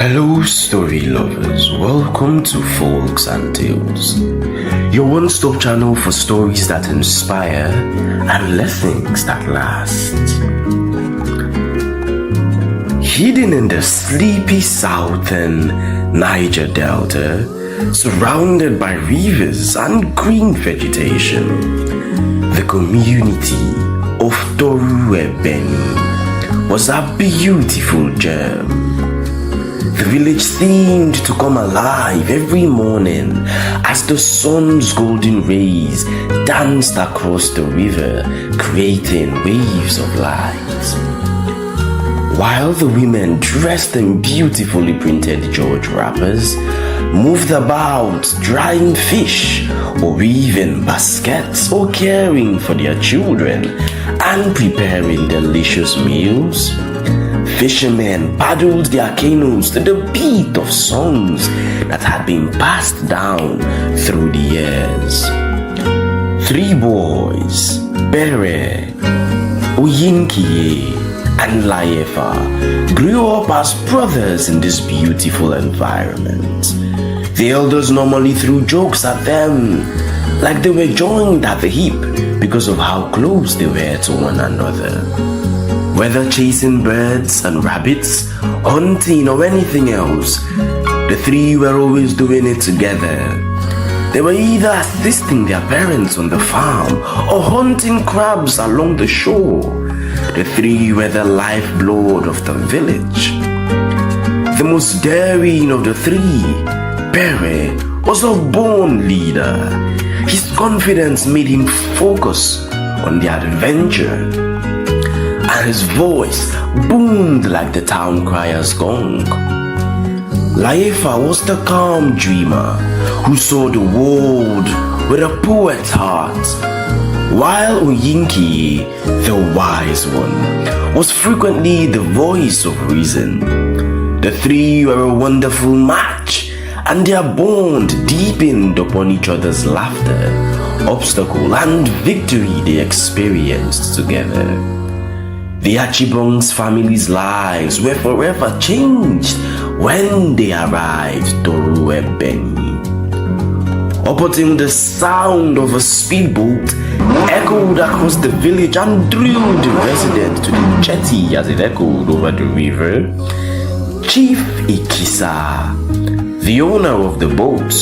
Hello story lovers, welcome to Folks and Tales, your one-stop channel for stories that inspire and lessons that last. Hidden in the sleepy southern Niger Delta, surrounded by rivers and green vegetation, the community of Toruebeni was a beautiful gem. The village seemed to come alive every morning as the sun's golden rays danced across the river, creating waves of light. While the women, dressed in beautifully printed George wrappers, moved about drying fish or weaving baskets or caring for their children and preparing delicious meals, fishermen paddled their canoes to the beat of songs that had been passed down through the years. Three boys, Bere, Oyinkiye, and Layefa, grew up as brothers in this beautiful environment. The elders normally threw jokes at them, like they were joined at the hip because of how close they were to one another. Whether chasing birds and rabbits, hunting or anything else, the three were always doing it together. They were either assisting their parents on the farm or hunting crabs along the shore. The three were the lifeblood of the village. The most daring of the three, Pere, was a born leader. His confidence made him focus on the adventure, and his voice boomed like the town crier's gong. Layefa was the calm dreamer who saw the world with a poet's heart, while Oyinkiye, the wise one, was frequently the voice of reason. The three were a wonderful match, and their bond deepened upon each other's laughter, obstacle, and victory they experienced together. The Achibong's family's lives were forever changed when they arrived to Toruebeni. Up until the sound of a speedboat echoed across the village and drew the resident to the jetty as it echoed over the river, Chief Ikisa, the owner of the boat,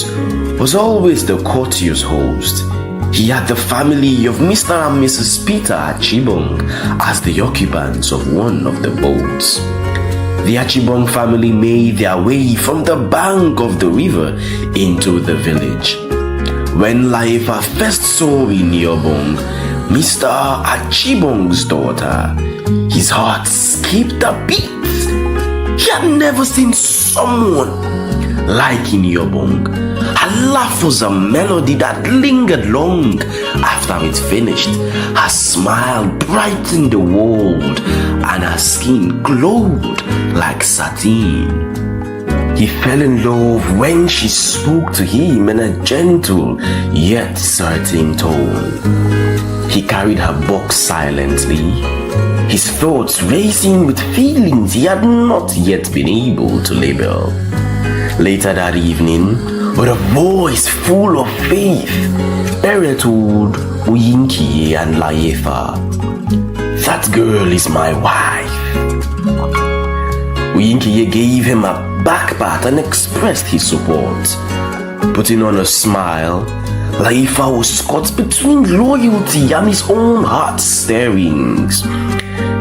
was always the courteous host. He had the family of Mr. and Mrs. Peter Achibong as the occupants of one of the boats. The Achibong family made their way from the bank of the river into the village. When Layefa first saw Inyobong, Mr. Achibong's daughter, his heart skipped a beat. He had never seen someone like Inyobong. Her laugh was a melody that lingered long after it finished. Her smile brightened the world, and her skin glowed like satin. He fell in love when she spoke to him in a gentle yet certain tone. He carried her box silently, his thoughts racing with feelings he had not yet been able to label. Later that evening, with a voice full of faith, Pere told Oyinkiye and Layefa, "That girl is my wife." Oyinkiye gave him a back pat and expressed his support. Putting on a smile, Layefa was caught between loyalty and his own heart's stirrings.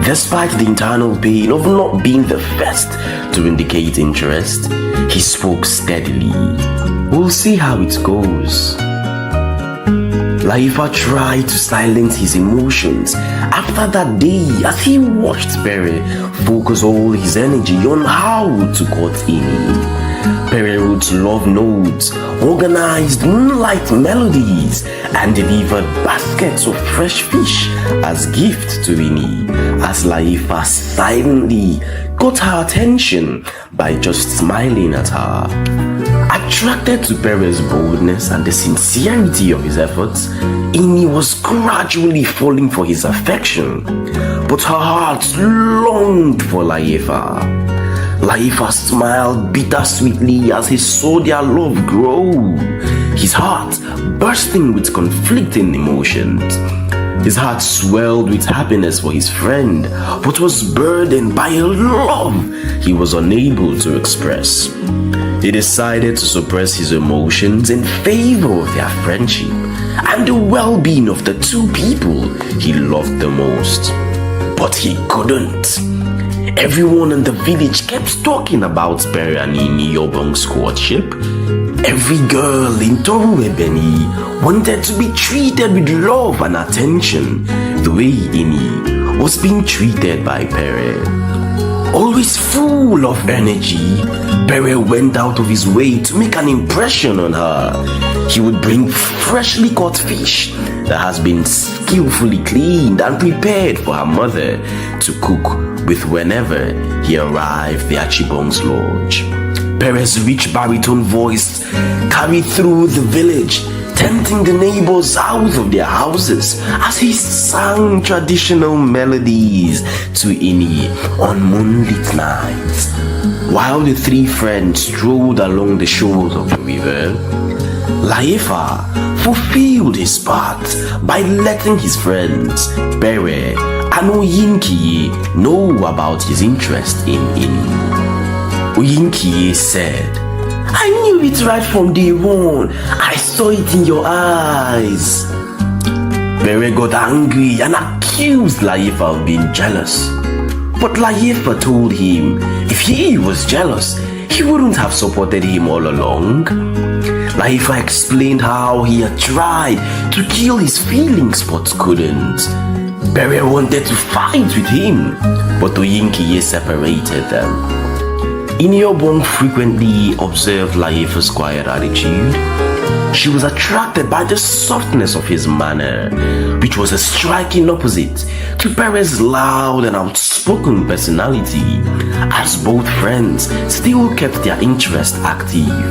Despite the internal pain of not being the first to indicate interest, he spoke steadily. "We'll see how it goes." Layefa tried to silence his emotions after that day as he watched Pere focus all his energy on how to court Ini. Pere wrote love notes, organized moonlight melodies, and delivered baskets of fresh fish as gift to Ini, as Layefa silently got her attention by just smiling at her. Attracted to Pere's boldness and the sincerity of his efforts, Ini was gradually falling for his affection, but her heart longed for Layefa. Layefa smiled bittersweetly as he saw their love grow, his heart bursting with conflicting emotions. His heart swelled with happiness for his friend, but was burdened by a love he was unable to express. He decided to suppress his emotions in favor of their friendship and the well-being of the two people he loved the most. But he couldn't. Everyone in the village kept talking about Bere and Iniyobong's courtship. Every girl in Toru Ebeni wanted to be treated with love and attention the way Ini was being treated by Bere. Always full of energy, Bere went out of his way to make an impression on her. He would bring freshly caught fish that has been skillfully cleaned and prepared for her mother to cook with whenever he arrived at Achibong's lodge. Bere's rich baritone voice carried through the village, tempting the neighbors out of their houses as he sang traditional melodies to Ini on moonlit nights. While the three friends strolled along the shores of the river, Layefa fulfilled his part by letting his friends, Bere and Oyinkiye, know about his interest in Ini. Oyinkiye said, "I knew it right from day one. I saw it in your eyes." Bere got angry and accused Layefa of being jealous. But Layefa told him if he was jealous, he wouldn't have supported him all along. Layefa explained how he had tried to kill his feelings but couldn't. Bere wanted to fight with him, but Oyinkiye separated them. Iniyobong frequently observed Layefa's quiet attitude. She was attracted by the softness of his manner, which was a striking opposite to Bere's loud and outspoken personality, as both friends still kept their interest active.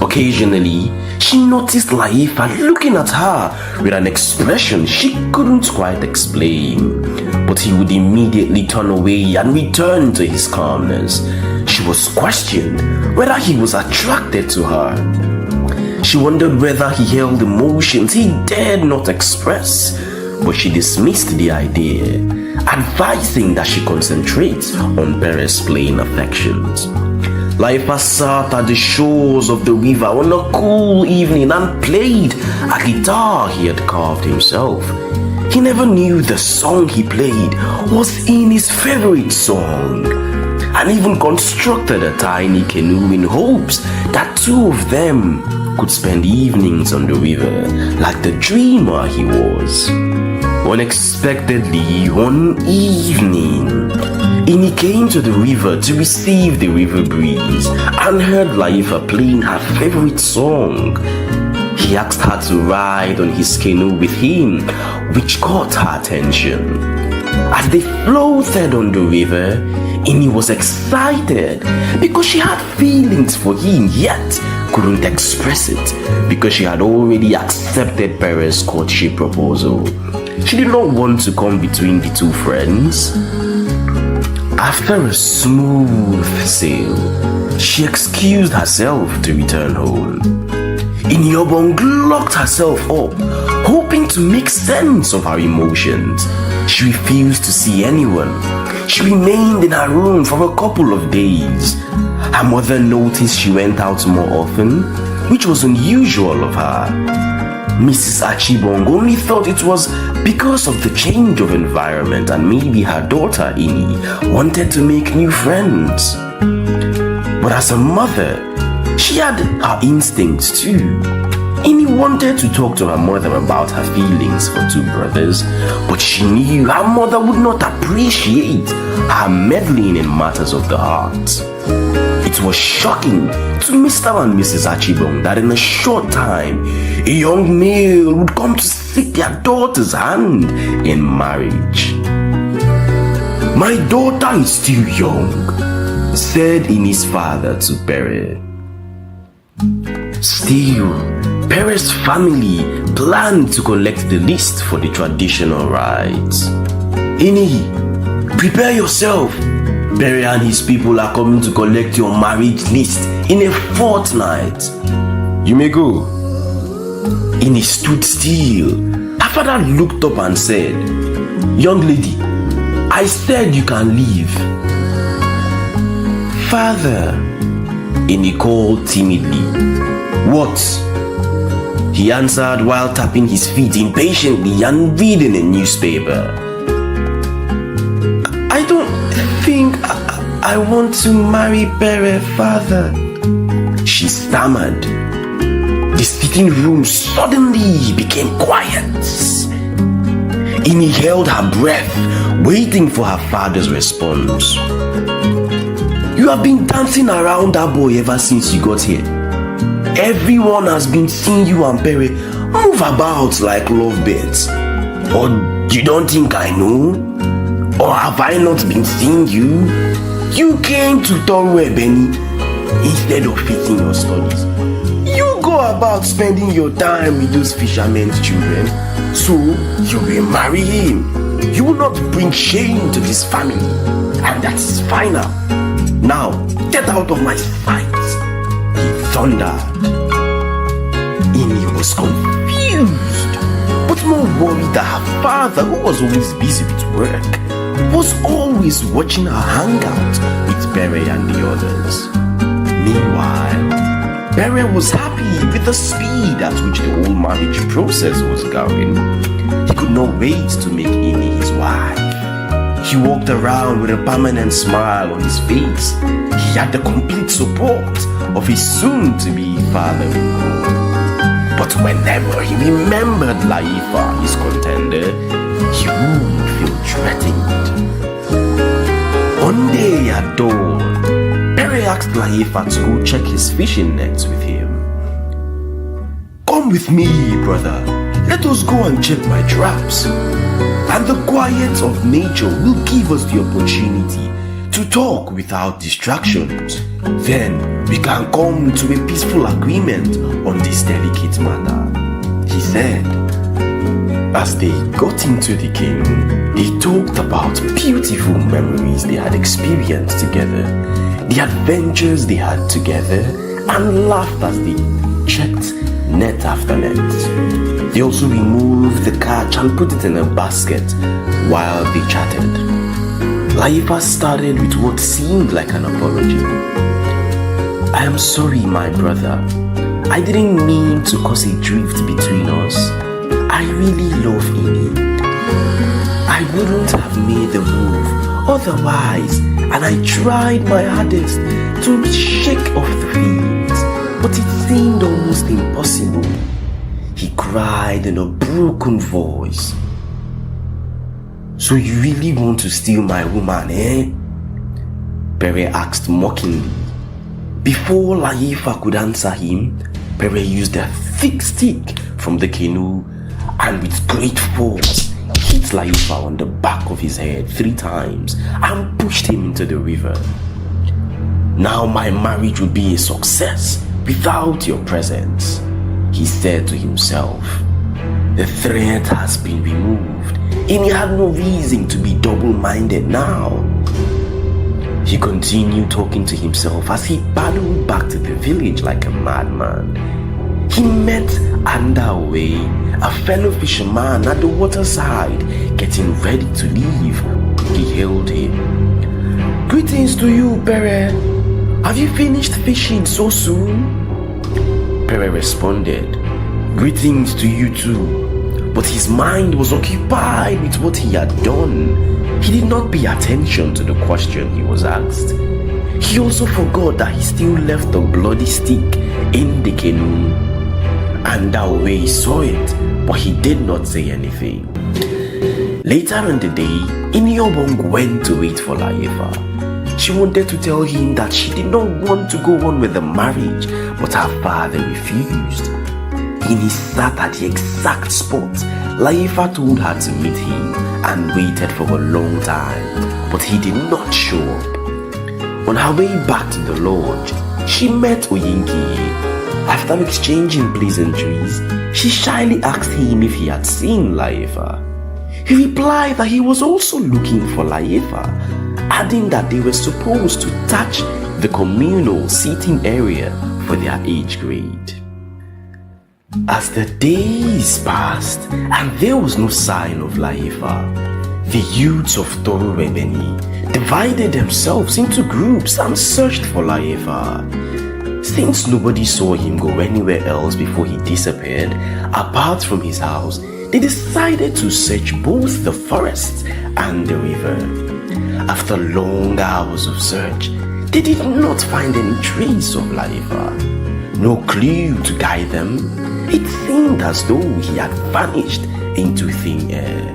Occasionally, she noticed Layefa looking at her with an expression she couldn't quite explain, but he would immediately turn away and return to his calmness. She was questioned whether he was attracted to her. She wondered whether he held emotions he dared not express, but she dismissed the idea, advising that she concentrate on Bere's plain affections. Layefa sat at the shores of the river on a cool evening and played a guitar he had carved himself. He never knew the song he played was Ini's favorite song, and even constructed a tiny canoe in hopes that two of them could spend evenings on the river like the dreamer he was. Unexpectedly, one evening, Ini came to the river to receive the river breeze and heard Layefa playing her favorite song. He asked her to ride on his canoe with him, which caught her attention. As they floated on the river, Ini was excited because she had feelings for him, yet couldn't express it because she had already accepted Bere's courtship proposal. She did not want to come between the two friends. After a smooth sail, she excused herself to return home. Iniyobong locked herself up, hoping to make sense of her emotions. She refused to see anyone. She remained in her room for a couple of days. Her mother noticed she went out more often, which was unusual of her. Mrs. Achibong only thought it was because of the change of environment and maybe her daughter Ini wanted to make new friends. But as a mother, she had her instincts too. Ini wanted to talk to her mother about her feelings for two brothers, but she knew her mother would not appreciate her meddling in matters of the heart. It was shocking to Mr. and Mrs. Achibong that in a short time, a young male would come to seek their daughter's hand in marriage. "My daughter is still young," said Ini's father to Bere. Still, Bere's family planned to collect the list for the traditional rites. "Ini, prepare yourself. Bere and his people are coming to collect your marriage list in a fortnight. You may go. And he stood still. Her father looked up and said, young lady, I said you can leave. Father, and he called timidly. What? He answered while tapping his feet impatiently and reading a newspaper. I don't think I want to marry Bere, father, she stammered. The sitting room suddenly became quiet. And he held her breath, waiting for her father's response. You have been dancing around that boy ever since you got here. Everyone has been seeing you and Bere move about like lovebirds. Or you don't think I know? Or have I not been seeing you? You came to Toru Ebeni instead of fixing your studies. You go about spending your time with those fishermen's children, so you will marry him. You will not bring shame to this family, and that is final. Now, get out of my sight, he thundered. And he was confused, but more worried that her father, who was always busy with work, was always watching her hang out with Bere and the others. Meanwhile, Bere was happy with the speed at which the whole marriage process was going. He could not wait to make Amy his wife. He walked around with a permanent smile on his face. He had the complete support of his soon-to-be father-in-law. But whenever he remembered Layefa, his contender, he would feel threatened. One day at dawn, Bere asked Layefa to go check his fishing nets with him. Come with me, brother. Let us go and check my traps. And the quiet of nature will give us the opportunity to talk without distractions. Then we can come to a peaceful agreement on this delicate matter, he said. As they got into the canoe, they talked about beautiful memories they had experienced together, the adventures they had together, and laughed as they checked net after net. They also removed the catch and put it in a basket while they chatted. Layefa started with what seemed like an apology. I am sorry, my brother. I didn't mean to cause a drift between us. I really love Amy. I wouldn't have made the move otherwise, and I tried my hardest to shake off the feet, but it seemed almost impossible. He cried in a broken voice. So you really want to steal my woman, eh? Bere asked mockingly. Before Layefa could answer him, Bere used a thick stick from the canoe and with great force hit Layefa on the back of his head 3 times and pushed him into the river. Now my marriage would be a success without your presence, he said to himself. The threat has been removed, and he had no reason to be double-minded now. He continued talking to himself as he paddled back to the village like a madman. He met Andawe, a fellow fisherman at the waterside, getting ready to leave. He hailed him. Greetings to you, Bere. Have you finished fishing so soon? Bere responded, Greetings to you too. But his mind was occupied with what he had done. He did not pay attention to the question he was asked. He also forgot that he still left the bloody stick in the canoe. And that way saw it, but he did not say anything. Later in the day, Iniobong went to wait for Layefa. She wanted to tell him that she did not want to go on with the marriage, but her father refused. And he sat at the exact spot Layefa told her to meet him and waited for a long time, but he did not show up. On her way back to the lodge, she met Oyinki. After exchanging pleasantries, she shyly asked him if he had seen Layefa. He replied that he was also looking for Layefa adding that they were supposed to touch the communal seating area for their age grade. As the days passed and there was no sign of Layefa, the youths of Torowebeni divided themselves into groups and searched for Layefa. Since nobody saw him go anywhere else before he disappeared, apart from his house, they decided to search both the forest and the river. After long hours of search, they did not find any trace of Layefa. No clue to guide them. It seemed as though he had vanished into thin air.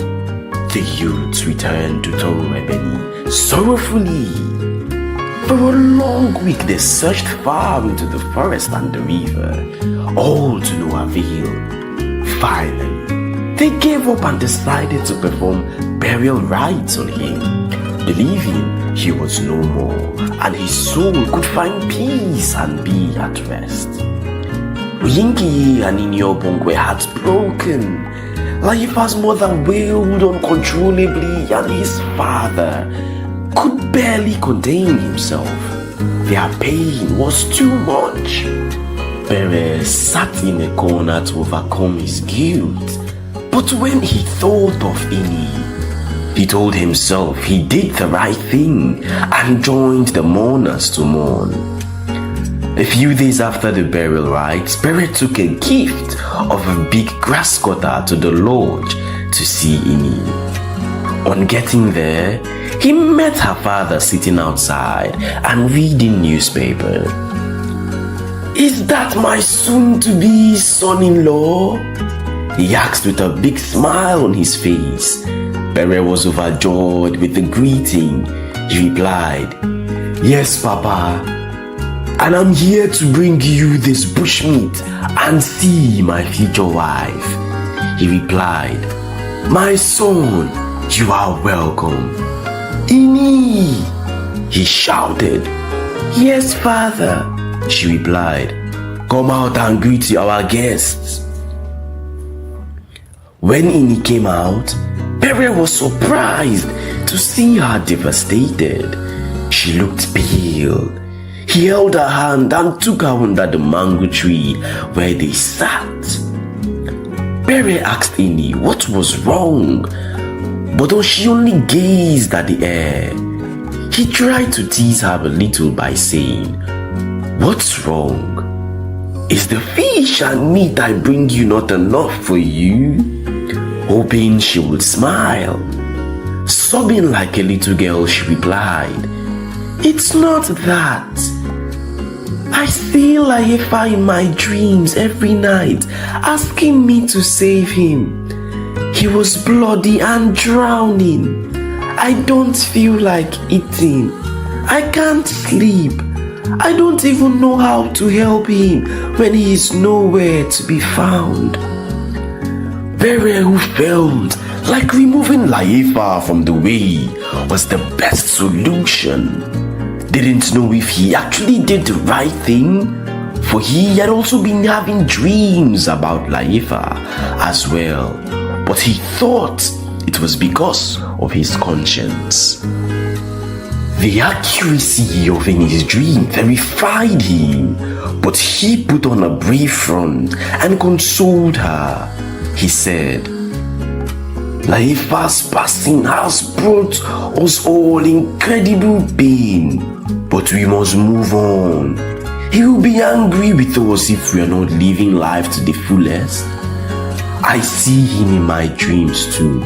The youths returned to Torowebeni sorrowfully. For a long week they searched far into the forest and the river, all to no avail. Finally, they gave up and decided to perform burial rites on him, believing he was no more and his soul could find peace and be at rest. Oyinki and Inyoobong were heartbroken. Layefa's mother wailed uncontrollably and his father could barely contain himself. Their pain was too much. Bere sat in a corner to overcome his guilt. But when he thought of Ini, he told himself he did the right thing and joined the mourners to mourn. A few days after the burial rites, Bere took a gift of a big grass cutter to the lodge to see Ini. On getting there, he met her father sitting outside and reading newspaper. "Is that my soon-to-be son-in-law?" he asked with a big smile on his face. Bere was overjoyed with the greeting. He replied, "Yes, Papa. And I'm here to bring you this bushmeat and see my future wife." He replied, "My son, you are welcome." "Ini!" he shouted. "Yes, father," she replied. "Come out and greet our guests." When Ini came out, Bere was surprised to see her devastated. She looked pale. He held her hand and took her under the mango tree where they sat. Bere asked Ini what was wrong, but she only gazed at the air. He tried to tease her a little by saying, "What's wrong? Is the fish and meat I bring you not enough for you?" Hoping she would smile. Sobbing like a little girl, she replied, "It's not that. I see Layefa in my dreams every night, asking me to save him. He was bloody and drowning. I don't feel like eating. I can't sleep. I don't even know how to help him when he is nowhere to be found." Bere, who felt like removing Layefa from the way was the best solution, didn't know if he actually did the right thing, for he had also been having dreams about Layefa as well, but he thought it was because of his conscience. The accuracy of Ini's dream terrified him, but he put on a brave front and consoled her. He said, "Layefa's passing has brought us all incredible pain, but we must move on. He will be angry with us if we are not living life to the fullest. I see him in my dreams too,"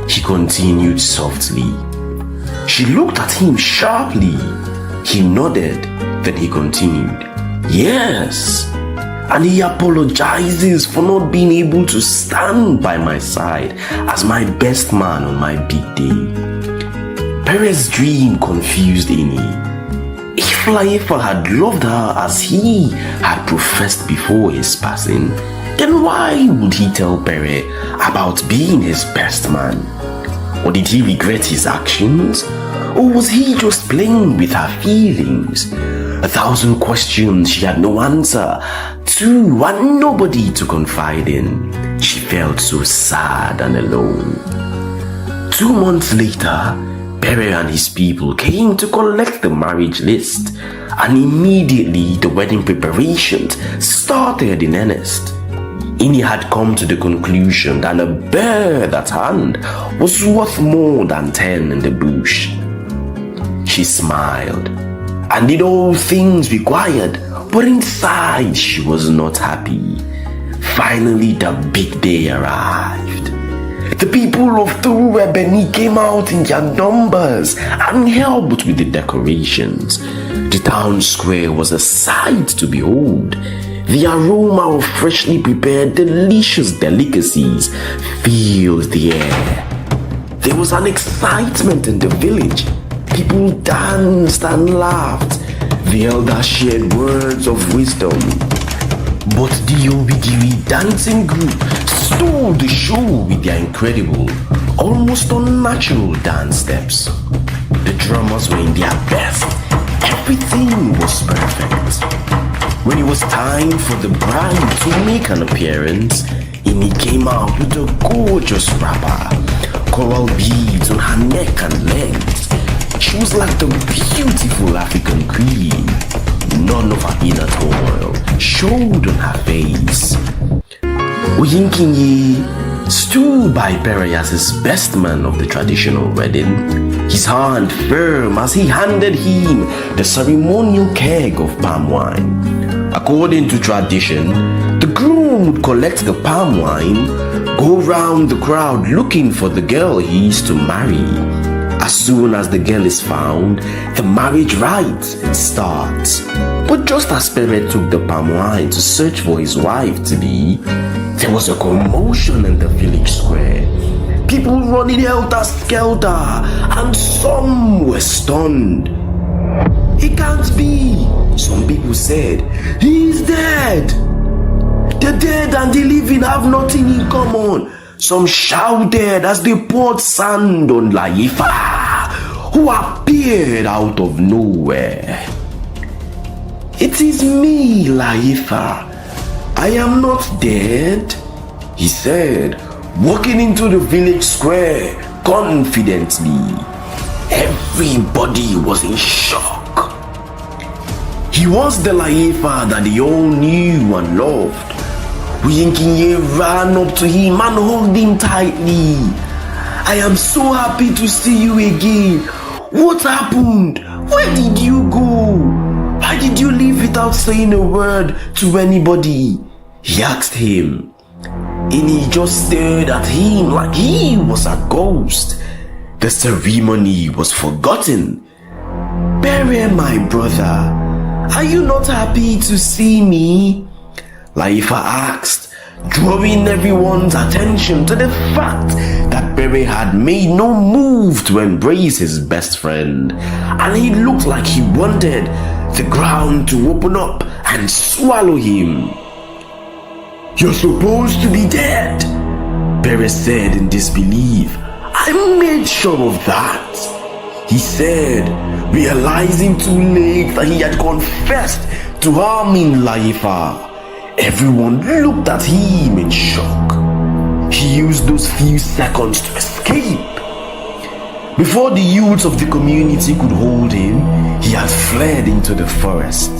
he continued softly. She looked at him sharply. He nodded, then he continued, "Yes, and he apologizes for not being able to stand by my side as my best man on my big day." Bere's dream confused Ini. If Layefa had loved her as he had professed before his passing, then why would he tell Bere about being his best man? Or did he regret his actions? Or was he just playing with her feelings? 1,000 questions she had no answer to and nobody to confide in. She felt so sad and alone. 2 months later, Bere Bere and his people came to collect the marriage list, and immediately the wedding preparations started in earnest. Ini had come to the conclusion that a bird at hand was worth more than 10 in the bush. She smiled and did all things required, but inside she was not happy. Finally, the big day arrived. The people of Ebeni came out in their numbers and helped with the decorations. The town square was a sight to behold. The aroma of freshly prepared delicious delicacies filled the air. There was an excitement in the village. People danced and laughed. The elders shared words of wisdom. But the Obigiri dancing group stole the show with their incredible, almost unnatural dance steps. The drummers were in their best. Everything was perfect. When it was time for the bride to make an appearance, Ini came out with a gorgeous wrapper, coral beads on her neck and legs. She was like the beautiful African queen. None of her inner turmoil showed on her face. Oyinkinye stood by Bere as his best man of the traditional wedding, his hand firm as he handed him the ceremonial keg of palm wine. According to tradition, the groom would collect the palm wine, go round the crowd looking for the girl he is to marry. As soon as the girl is found, the marriage rite starts. But just as Bere took the palm wine to search for his wife-to-be, there was a commotion in the village square. People running helter-skelter, and some were stunned. "It can't be," some people said. "He's dead. The dead and the living have nothing in common." Some shouted as they poured sand on Layefa, who appeared out of nowhere. "It is me, Layefa. I am not dead," he said, walking into the village square confidently. Everybody was in shock. He was the Layefa that they all knew and loved. Oyinkinye ran up to him and hugged him tightly. "I am so happy to see you again. What happened? Where did you go? Why did you leave without saying a word to anybody?" he asked him. And he just stared at him like he was a ghost. The ceremony was forgotten. "Bere, my brother, are you not happy to see me?" Layefa asked, drawing everyone's attention to the fact that Bere had made no move to embrace his best friend, and he looked like he wanted the ground to open up and swallow him. "You're supposed to be dead," Bere said in disbelief. "I made sure of that," he said, realizing too late that he had confessed to harming Layefa. Everyone looked at him in shock. He used those few seconds to escape. Before the youths of the community could hold him, he had fled into the forest.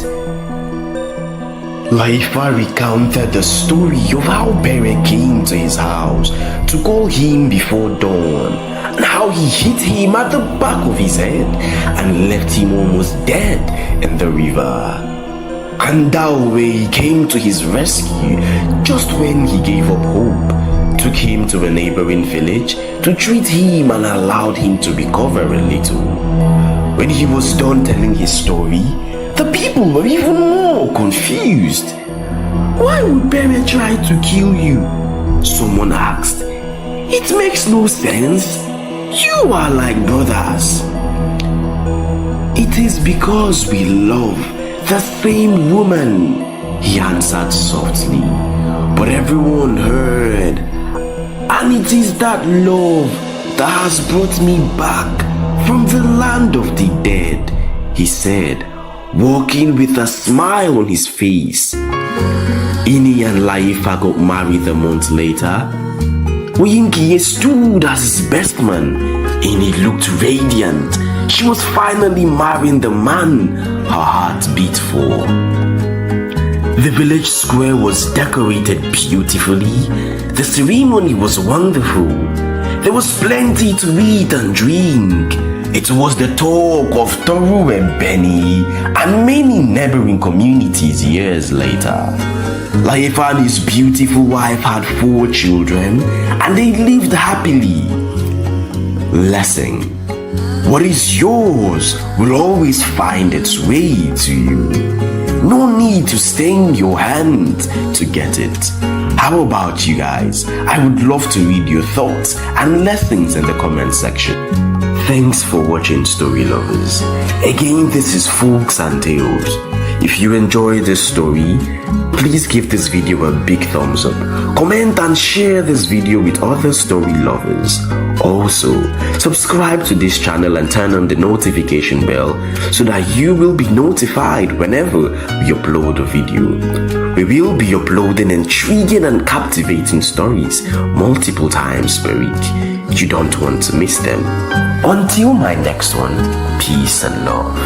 Layefa recounted the story of how Bere came to his house to call him before dawn, and how he hit him at the back of his head and left him almost dead in the river. And Dawe came to his rescue just when he gave up hope, took him to a neighboring village to treat him and allowed him to recover a little. When he was done telling his story, the people were even more confused. "Why would Bere try to kill you?" someone asked. "It makes no sense. You are like brothers." "It is because we love the same woman," he answered softly. But everyone heard. "And it is that love that has brought me back from the land of the dead," he said, walking with a smile on his face. Ini and Layefa got married a month later. Oyinkinye stood as his best man, and he looked radiant. She was finally marrying the man her heart beat for. The village square was decorated beautifully. The ceremony was wonderful. There was plenty to eat and drink. It was the talk of Toru and Benny and many neighboring communities years later. Layefa and his beautiful wife had 4 children and they lived happily. Lesson: what is yours will always find its way to you. No need to stain your hand to get it. How about you guys? I would love to read your thoughts and lessons in the comment section. Thanks for watching, story lovers. Again, this is Folks and Tales. If you enjoyed this story, please give this video a big thumbs up. Comment and share this video with other story lovers. Also, subscribe to this channel and turn on the notification bell so that you will be notified whenever we upload a video. We will be uploading intriguing and captivating stories multiple times per week. You don't want to miss them. Until my next one, peace and love.